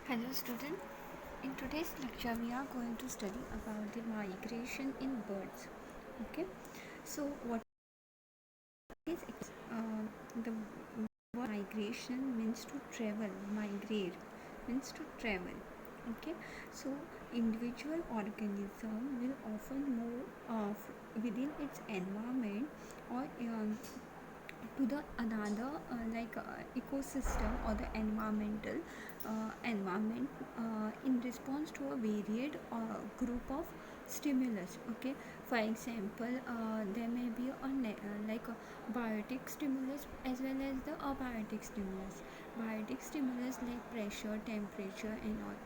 Hello student, in today's lecture we are going to study about the migration in birds. Okay, so what is the word migration means to travel, migrate means to travel. Okay, so individual organism will often move within its environment or to the another ecosystem or the environment in response to a varied group of stimulus. Okay, for example, there may be like a biotic stimulus as well as the abiotic stimulus. Biotic stimulus like pressure, temperature and all.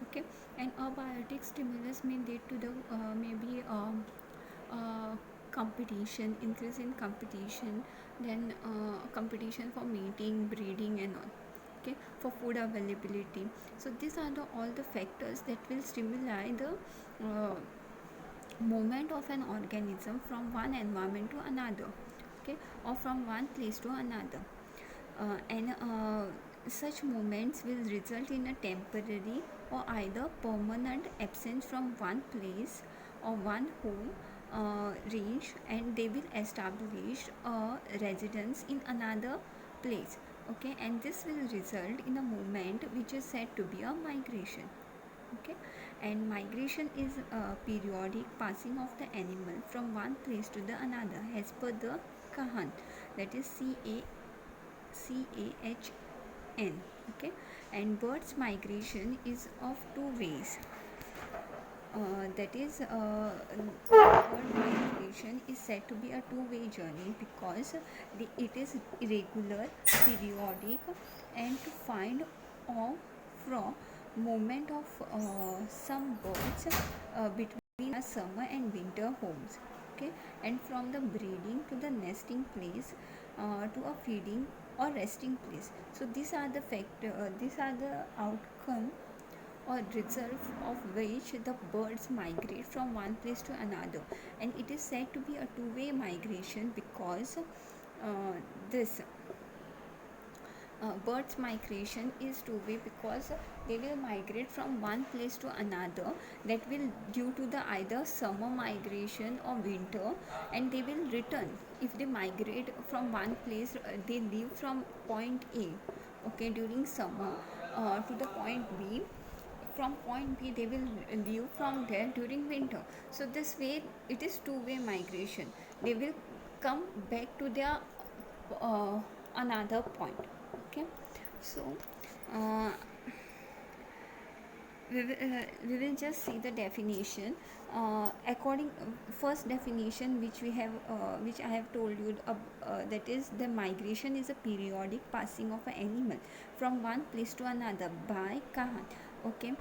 Okay, and abiotic stimulus may lead to the maybe uh, competition, increase in competition, then competition for mating, breeding and all. Okay, for food availability. So these are all the factors that will stimulate the uh, movement of an organism from one environment to another. Okay, or from one place to another. And such movements will result in a temporary or either permanent absence from one place or one home range, and they will establish a residence in another place. Okay, and this will result in a movement which is said to be a migration. Okay, and migration is a periodic passing of the animal from one place to the another as per the Kahan, that is CAHN. Okay, and birds migration is of two ways. That is, bird migration is said to be a two-way journey because it is irregular, periodic, and to find off from movement of some birds between a summer and winter homes. Okay, and from the breeding to the nesting place to a feeding or resting place. So these are the these are the outcome or result of which the birds migrate from one place to another, and it is said to be a two-way migration because this birds migration is two-way because they will migrate from one place to another, that will due to the either summer migration or winter, and they will return if they migrate from one place. They leave from point A, okay, during summer to the point B. From point B they will leave from there during winter. So this way it is two-way migration. They will come back to their uh, another point. Okay, so uh, we will just see the definition according first definition which I have told you, that is the migration is a periodic passing of an animal from one place to another by Kahan. Okay,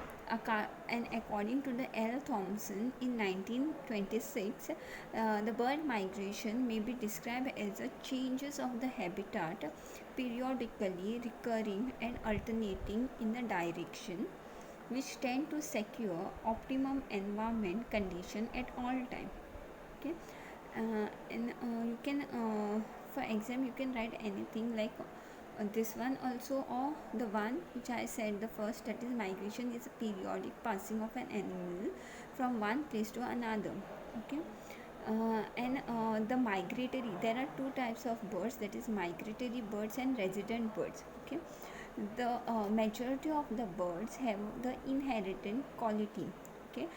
and according to the L. Thompson in 1926, the bird migration may be described as a changes of the habitat periodically recurring and alternating in the direction which tend to secure optimum environment condition at all time. Okay, and you can for exam you can write anything like this one also, or the one which I said the first, that is migration is a periodic passing of an animal from one place to another. Okay, and the migratory, there are two types of birds, that is migratory birds and resident birds. Okay, the majority of the birds have the inherent quality. Okay,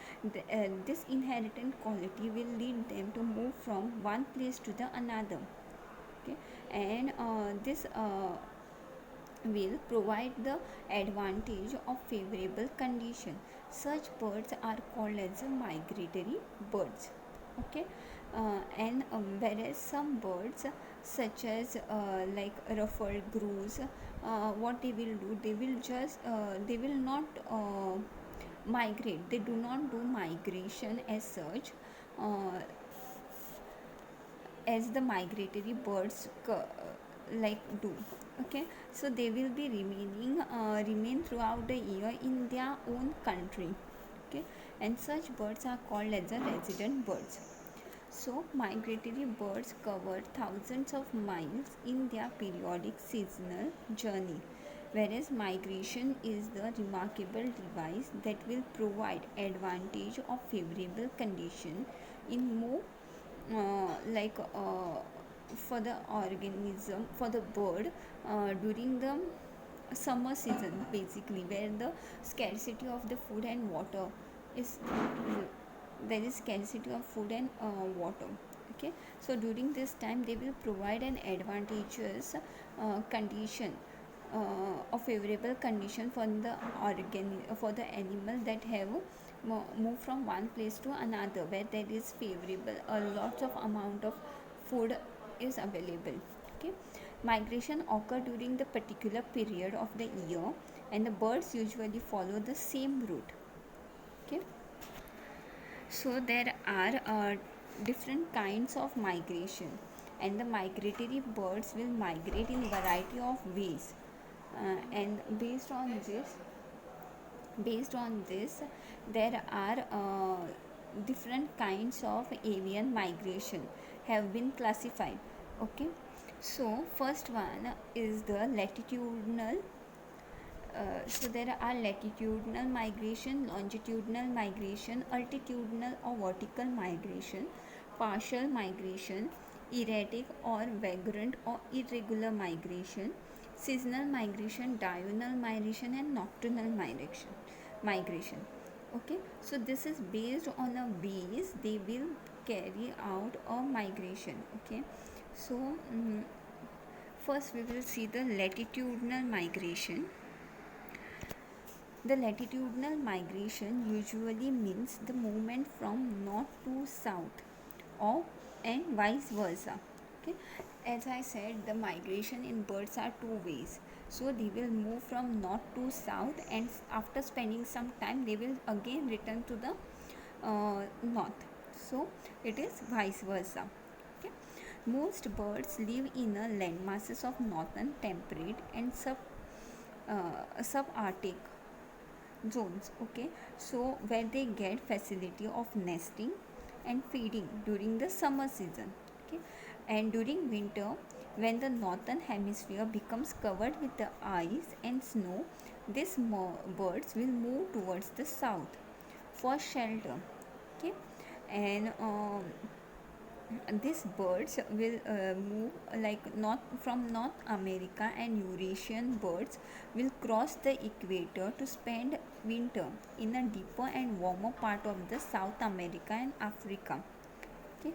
this inherent quality will lead them to move from one place to the another. Okay, and this will provide the advantage of favorable condition. Such birds are called as migratory birds. Okay, whereas some birds such as like ruffled grouse, what they will do, they will not migrate, they do not do migration as such, uh, as the migratory birds like do. Okay, so they will be remain throughout the year in their own country. Okay, and such birds are called as the resident birds. So migratory birds cover thousands of miles in their periodic seasonal journey, whereas migration is the remarkable device that will provide advantage of favorable condition in more for the organism, for the bird during the summer season, basically where the scarcity of the food and water is, there is scarcity of food and water. Okay, so during this time they will provide an advantageous condition, a favorable condition for the for the animal that have moved from one place to another where there is favorable, a lot of amount of food is available. Okay, migration occur during the particular period of the year and the birds usually follow the same route. Okay, so there are different kinds of migration, and the migratory birds will migrate in variety of ways, and based on this there are different kinds of avian migration have been classified. Okay, so first one is the latitudinal. So there are latitudinal migration, longitudinal migration, altitudinal or vertical migration, partial migration, erratic or vagrant or irregular migration, seasonal migration, diurnal migration, and nocturnal migration. Okay, so this is based on a ways they will carry out a migration. Okay, so first we will see the latitudinal migration. The latitudinal migration usually means the movement from north to south, or and vice versa. Okay, as I said, the migration in birds are two ways. So they will move from north to south, and after spending some time, they will again return to the north. So it is vice versa. Okay, most birds live in a land masses of northern temperate and subarctic zones. Okay, so where they get facility of nesting and feeding during the summer season. Okay, and during winter, when the northern hemisphere becomes covered with the ice and snow, these birds will move towards the south for shelter. Okay, and these birds will move like north from North America, and Eurasian birds will cross the equator to spend winter in a deeper and warmer part of the South America and Africa. Okay,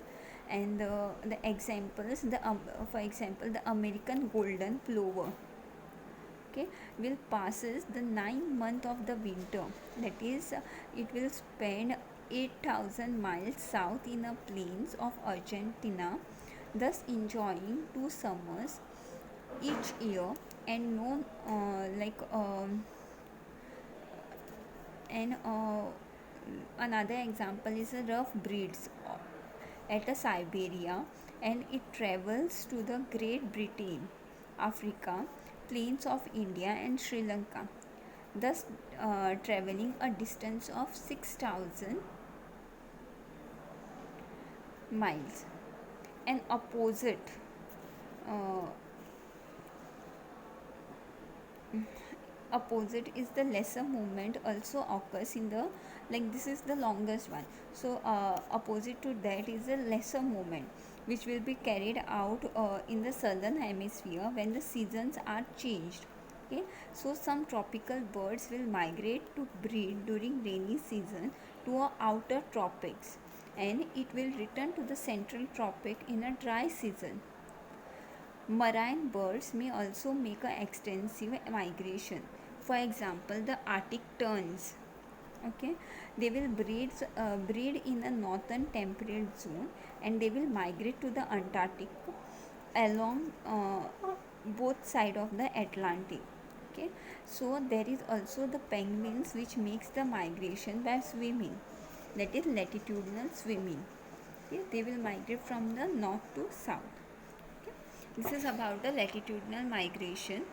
and the examples, for example, the American golden plover, okay, will passes the 9 month of the winter, that is it will spend 8,000 miles south in the plains of Argentina, thus enjoying two summers each year. And known and another example is a rough breeds at a Siberia, and it travels to the Great Britain, Africa, plains of India and Sri Lanka, thus traveling a distance of 6,000 miles. An uh, opposite is the lesser movement also occurs in the, like this is the longest one, so opposite to that is a lesser movement which will be carried out in the southern hemisphere when the seasons are changed. Okay, so some tropical birds will migrate to breed during rainy season to a outer tropics, and it will return to the central tropic in a dry season. Marine birds may also make an extensive migration. For example, the Arctic terns. Okay, they will breed in a northern temperate zone, and they will migrate to the Antarctic along both side of the Atlantic. Okay, so there is also the penguins which makes the migration by swimming, that is latitudinal swimming. Okay, they will migrate from the north to south. Okay, this is about the latitudinal migration.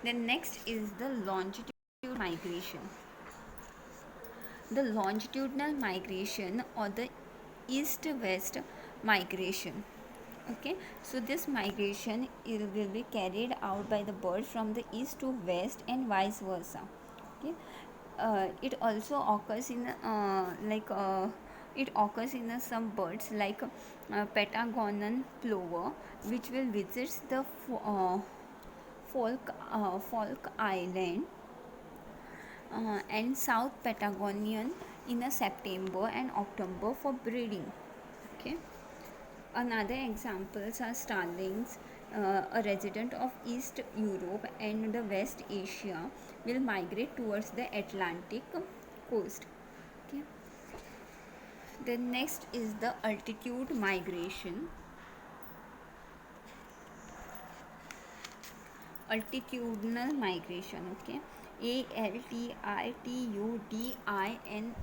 Then next is the longitudinal migration. The longitudinal migration or the east west migration. Okay, so this migration will be carried out by the bird from the east to west and vice versa. Okay, it also occurs in some birds like Patagonian plover, which will visit the Folk Island and South Patagonian in a September and October for breeding. Okay. Another examples are starlings, a resident of East Europe and the West Asia, will migrate towards the Atlantic coast. Okay. Then next is the altitude migration. Altitudinal migration. Okay, altitudinal,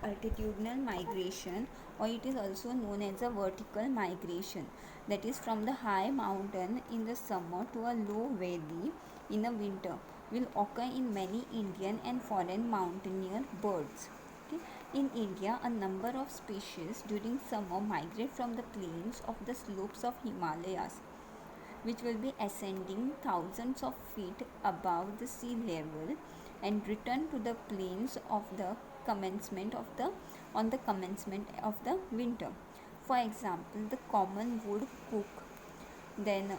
altitudinal migration, or it is also known as a vertical migration, that is from the high mountain in the summer to a low valley in the winter, will occur in many Indian and foreign mountaineer birds. Okay. In India, a number of species during summer migrate from the plains of the slopes of Himalayas, which will be ascending thousands of feet above the sea level, and return to the plains of the commencement of the winter. For example, the common wood cook, then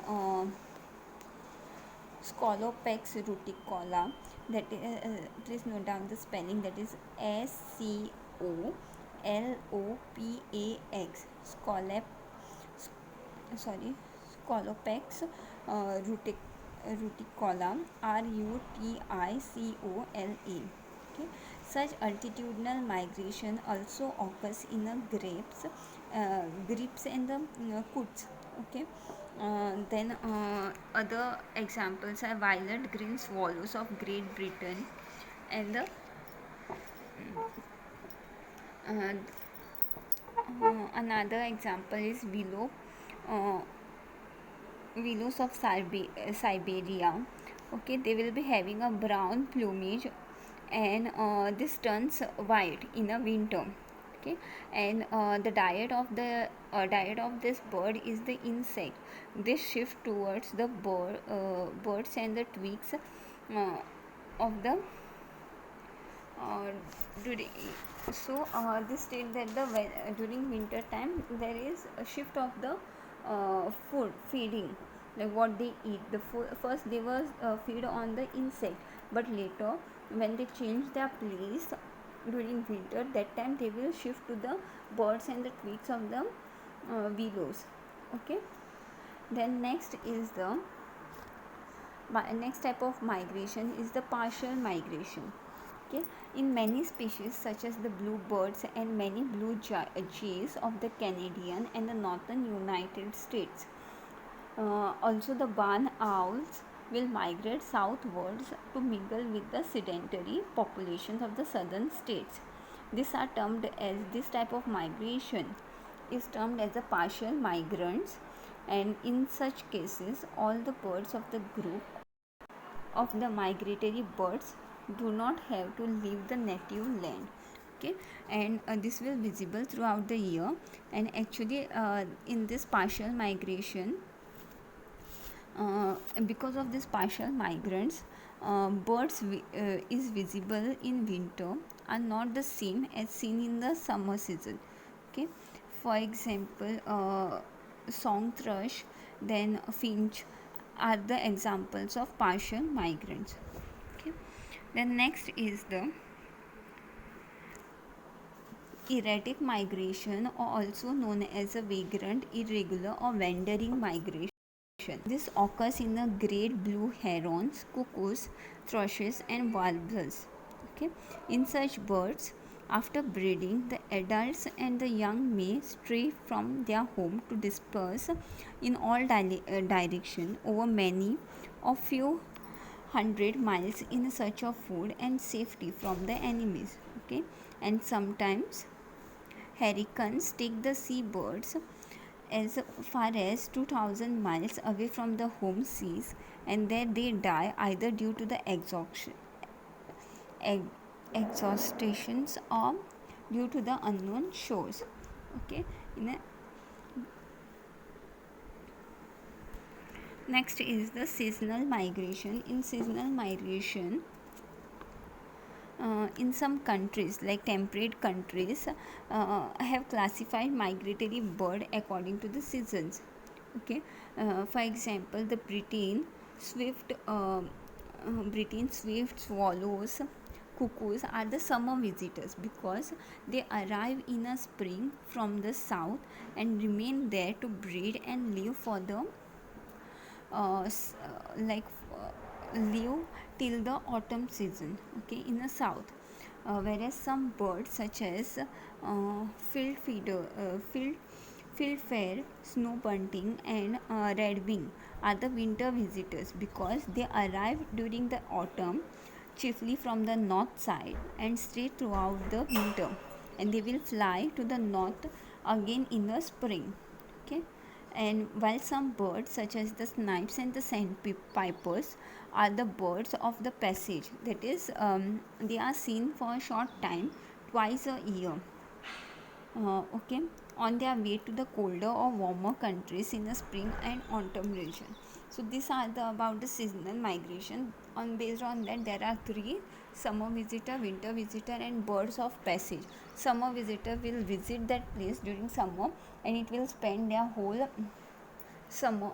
Scolopex ruticola, that please note down the spelling, that is Scolopax, Scolopex ruticola, Ruticola. Okay. Such altitudinal migration also occurs in the grapes and the coots. Okay. Then other examples are violet green swallows of Great Britain, and the uh, another example is uh, willows of Siberia. Okay, they will be having a brown plumage, and this turns white in a winter. Okay, and the diet of this bird is the insect. They shift towards the birds and the twigs of the uh, during this state that during winter time there is a shift of the food feeding, like what they eat. First they was feed on the insect, but later when they change their place during winter, that time they will shift to the birds and the twigs of the willows. Okay. Then next type of migration is the partial migration. Okay. In many species such as the bluebirds and many blue jays of the Canadian and the northern United States, also the barn owls will migrate southwards to mingle with the sedentary populations of the southern states. This type of migration is termed as a partial migrants, and in such cases all the birds of the group of the migratory birds do not have to leave the native land. Okay, and this will visible throughout the year. And actually in this partial migration, because of this partial migrants, birds is visible in winter are not the same as seen in the summer season. Okay, for example, song thrush, then finch are the examples of partial migrants. Okay. Then next is the erratic migration, or also known as a vagrant, irregular, or wandering migration. This occurs in the great blue herons, cuckoos, thrushes, and warblers. Okay. In such birds, after breeding, the adults and the young may stray from their home to disperse in all directions over many or few hundred miles in search of food and safety from the enemies. Okay. And sometimes hurricanes take the seabirds as far as 2000 miles away from the home seas, and there they die either due to the exhaustations or due to the unknown shores. Okay. In a Next is the seasonal migration. In seasonal migration, in some countries like temperate countries have classified migratory bird according to the seasons. Okay, for example, the Britain swift, swallows, cuckoos are the summer visitors because they arrive in a spring from the south and remain there to breed and live for the uh, s- uh, like live till the autumn season, okay, in the south. Whereas some birds such as field feeder field fieldfare, snow bunting, and redwing are the winter visitors because they arrive during the autumn, chiefly from the north side, and stay throughout the winter, and they will fly to the north again in the spring. Okay, and while some birds such as the snipes and the sandpipers are the birds of the passage, that is, they are seen for a short time twice a year, okay, on their way to the colder or warmer countries in the spring and autumn region. So these are the about the seasonal migration. On based on that, there are three: summer visitor, winter visitor, and birds of passage. Summer visitor will visit that place during summer, and it will spend their whole summer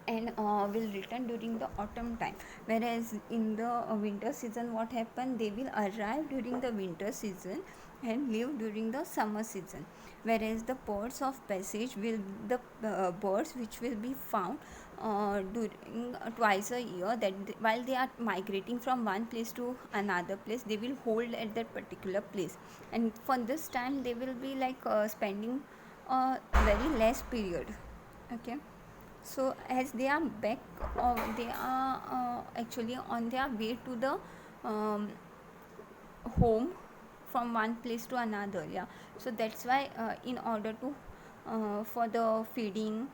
and will return during the autumn time. Whereas in the winter season, what happen, they will arrive during the winter season and live during the summer season. Whereas the birds of passage will the birds which will be found during twice a year, that while they are migrating from one place to another place, they will hold at that particular place, and for this time they will be like spending a very less period. Okay, so as they are back, they are actually on their way to the um, home from one place to another. Yeah, so that's why in order to for the feeding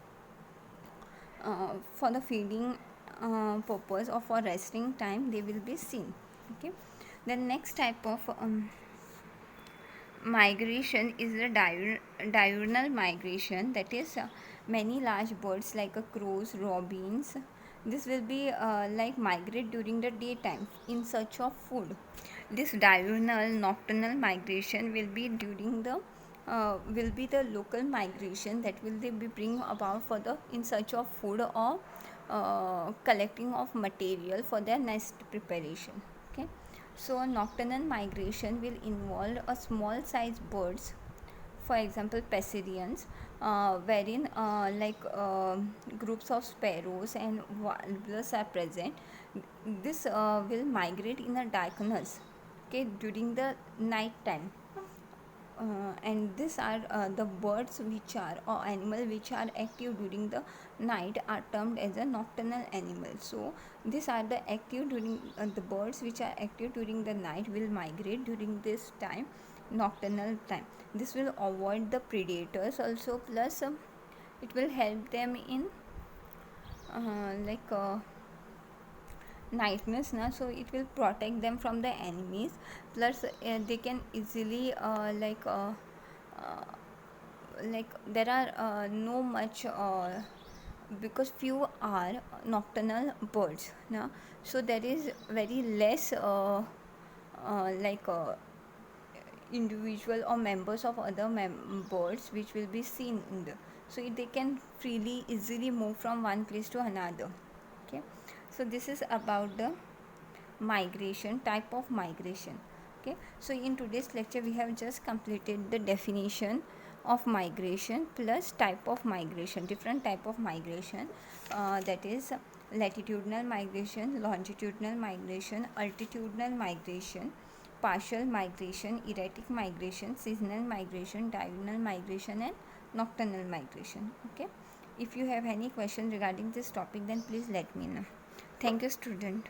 purpose or for resting time, they will be seen. Okay, the next type of migration is the diurnal migration, that is, many large birds like crows, robins, this will be like migrate during the daytime in search of food. This diurnal nocturnal migration will be the local migration that will they be bring about for the in search of food or collecting of material for their nest preparation. Okay, so nocturnal migration will involve a small size birds, for example passerines, wherein groups of sparrows and warblers are present. This will migrate in the darkness, okay, during the night time. And these are the birds which are or animal which are active during the night are termed as a nocturnal animal. So these are the active during the birds which are active during the night will migrate during this time, nocturnal time. This will avoid the predators also, plus it will help them in like nightness na, so it will protect them from the enemies, plus they can easily uh, like there are no much because few are nocturnal birds na, so there is very less like individual or members of other birds which will be seen in the, so they can freely easily move from one place to another. Okay, so this is about the migration, type of migration. Okay, so in today's lecture we have just completed the definition of migration plus type of migration, different type of migration, that is latitudinal migration, longitudinal migration, altitudinal migration, partial migration, erratic migration, seasonal migration, diurnal migration, and nocturnal migration. Okay, if you have any question regarding this topic, then please let me know. Thank you, student.